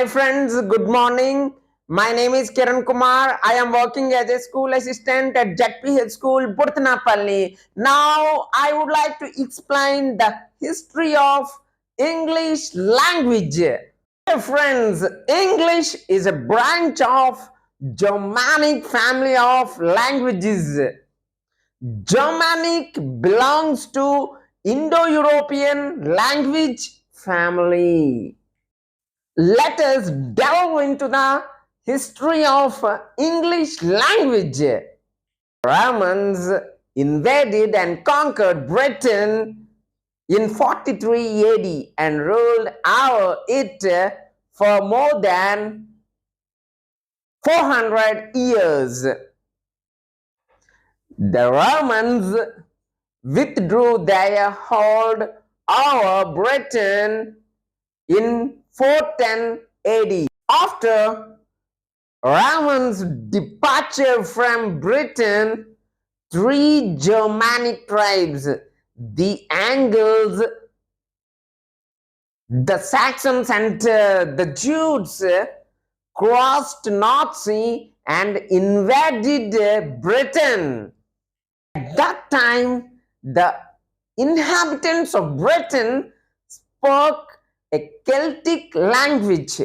Hi friends, good morning. My name is Kiran Kumar. I am working as a school assistant at JPH School, Purthanapalli. Now I would like to explain the history of English language. Dear friends, English is a branch of Germanic family of languages. Germanic belongs to Indo-European language family. Let us delve into the history of English language. Romans invaded and conquered Britain in 43 AD and ruled over it for more than 400 years. The Romans withdrew their hold over Britain in 410 AD. After Roman's departure from Britain, three Germanic tribes, the Angles, the Saxons, and the Jutes, crossed North Sea and invaded Britain. At that time, the inhabitants of Britain spoke a Celtic language.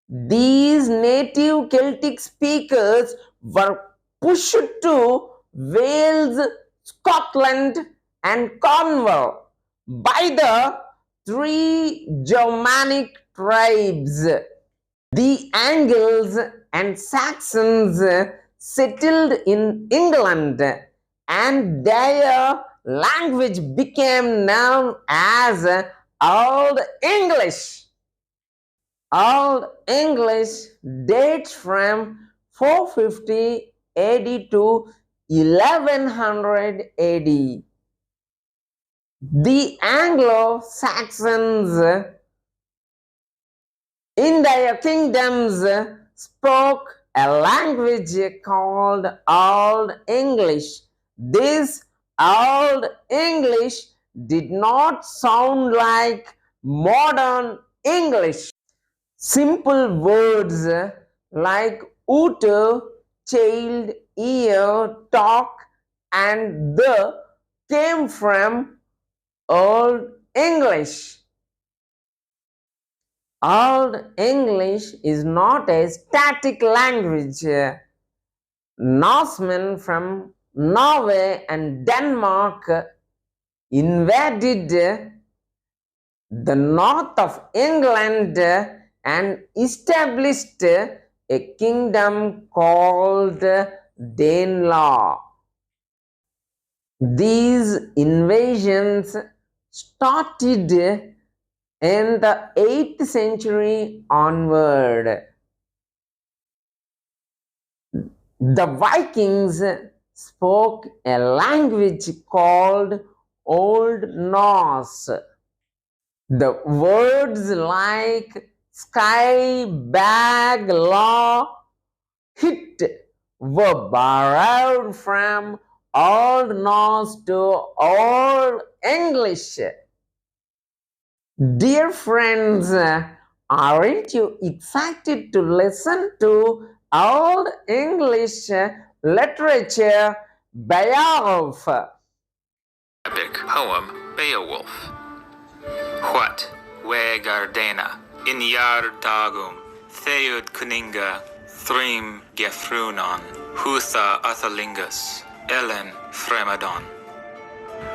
These native Celtic speakers were pushed to Wales, Scotland, and Cornwall by the three Germanic tribes. The Angles and Saxons settled in England, and their language became known as Old English. Old English dates from 450 AD to 1100 AD. The Anglo-Saxons in their kingdoms spoke a language called Old English. This Old English did not sound like modern English. Simple words like uter, child, ear, talk, and the came from Old English. Old English is not a static language. Norsemen from Norway and Denmark invaded the north of England and established a kingdom called Danelaw. These invasions started in the 8th century onward. The Vikings spoke a language called Old Norse. The words like sky, bag, law, hit were borrowed from Old Norse to Old English. Dear friends, aren't you excited to listen to Old English literature Beowulf? Epic poem Beowulf. What Wegardena Inyar Dagum Theud Kuninga Thrym Gefrunon Hutha Athalingus Ellen Fremadon.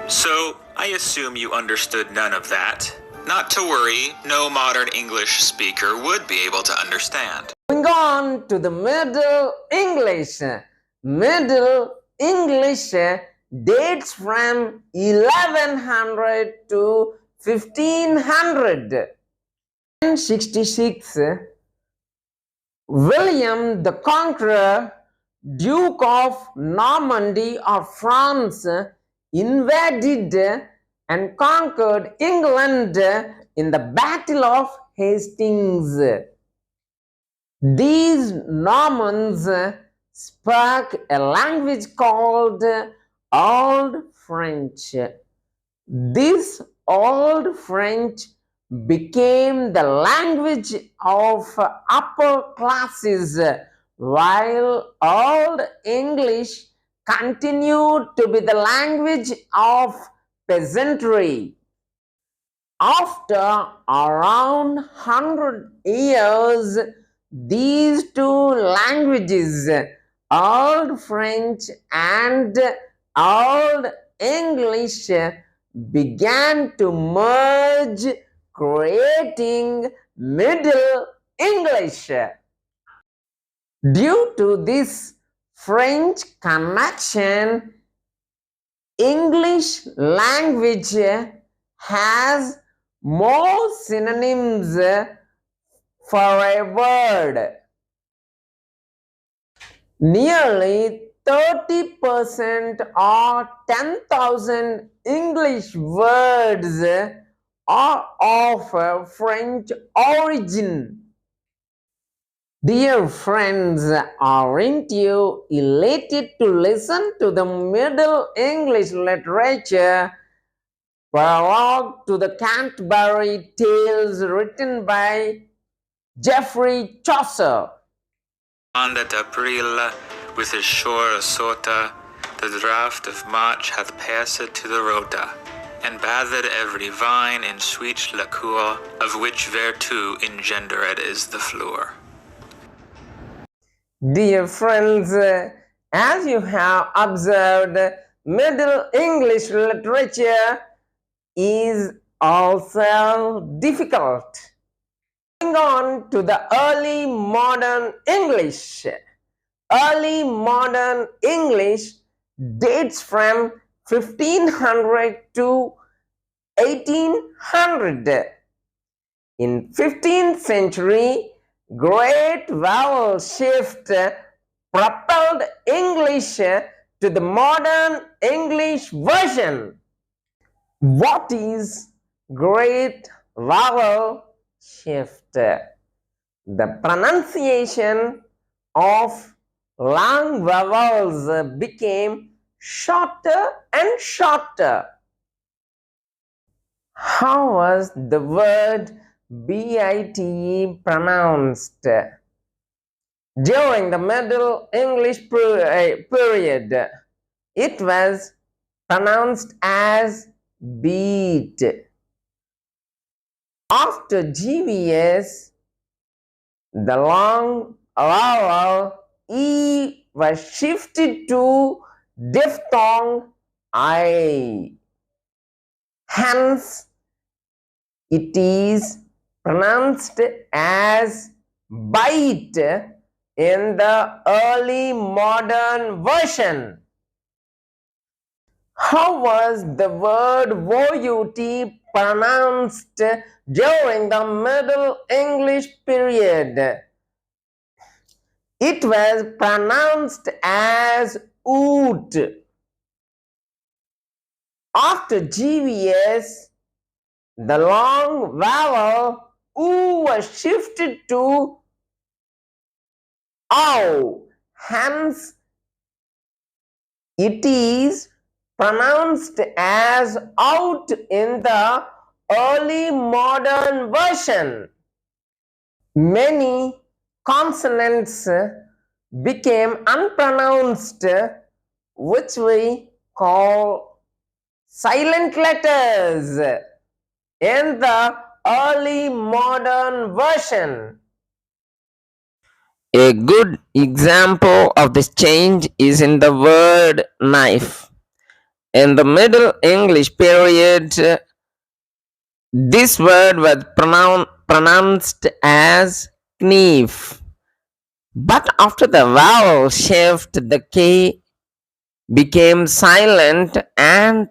So, I assume you understood none of that. Not to worry, no modern English speaker would be able to understand. Moving on to the Middle English. Middle English dates from 1100 to 1500. In 1066, William the Conqueror, Duke of Normandy or France, invaded and conquered England in the Battle of Hastings. These Normans spoke a language called Old French. This Old French became the language of upper classes, while Old English continued to be the language of peasantry. After around 100 years, these two languages, Old French and Old English, began to merge, creating Middle English. Due to this French connection, English language has more synonyms for a word. Nearly 30% or 10,000 English words are of French origin. Dear friends, aren't you elated to listen to the Middle English literature prologue to the Canterbury Tales written by Geoffrey Chaucer? On that April, with his shore Sota, the draught of March hath passed to the Rota, and bathed every vine in sweet liquor, of which thereto engendered is the floor. Dear friends, as you have observed, Middle English literature is also difficult. Going on to the early modern English. Early modern English dates from 1500 to 1800. In 15th century, great vowel shift propelled English to the modern English version. What is great vowel shift? The pronunciation of long vowels became shorter and shorter. How was the word bite pronounced? During the Middle English period, it was pronounced as beat. After GVS, the long vowel E was shifted to diphthong I. Hence, it is pronounced as bite in the early modern version. How was the word VOUT pronounced during the Middle English period? It was pronounced as oot. After GVS, the long vowel oo was shifted to ow. Hence, it is pronounced as out in the early modern version. Many consonants became unpronounced, which we call silent letters in the early modern version. A good example of this change is in the word knife. In the Middle English period, this word was pronounced as knife. But after the vowel shift, the K became silent and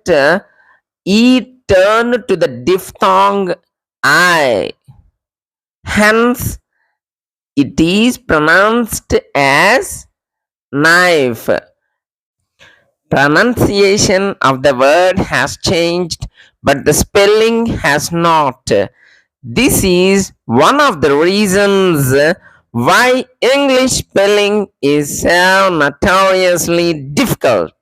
E turned to the diphthong I. Hence, it is pronounced as knife. Pronunciation of the word has changed, but the spelling has not. This is one of the reasons why English spelling is so notoriously difficult.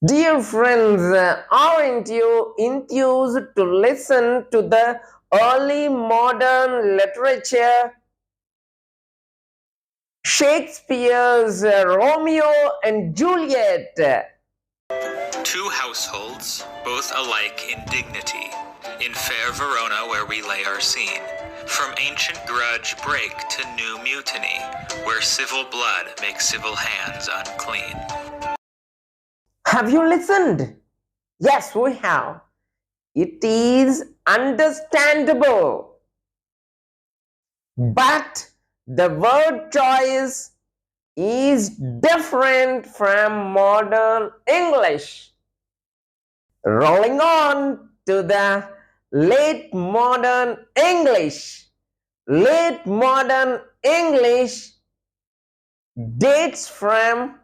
Dear friends, aren't you enthused to listen to the early modern literature? Shakespeare's Romeo and Juliet. Two households, both alike in dignity, in fair Verona where we lay our scene. From ancient grudge break to new mutiny, where civil blood makes civil hands unclean. Have you listened? Yes, we have. It is understandable. But the word choice is different from modern English. Rolling on to the late modern English. Late modern English dates from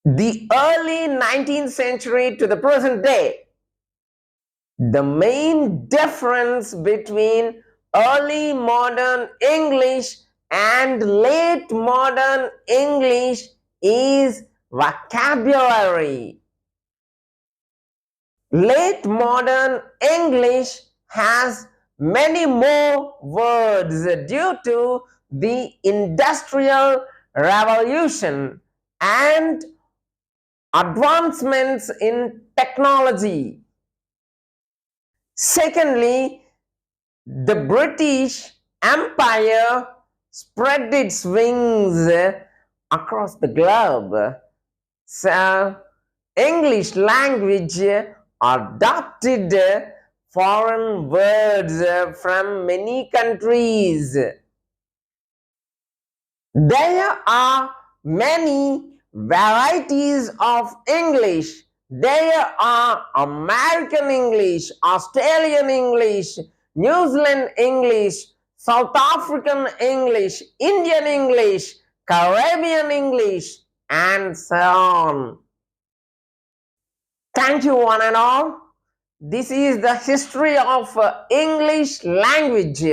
the early 19th century to the present day. The main difference between early modern English and late modern English is vocabulary. Late modern English has many more words due to the Industrial Revolution and advancements in technology. Secondly, the British Empire spread its wings across the globe. So, English language adopted foreign words from many countries. There are many varieties of English. There are American English, Australian English, New Zealand English, South African English, Indian English, Caribbean English, and so on. Thank you, one and all. This is the history of English language.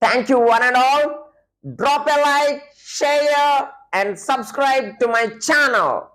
Thank you, one and all. Drop a like, share, and subscribe to my channel.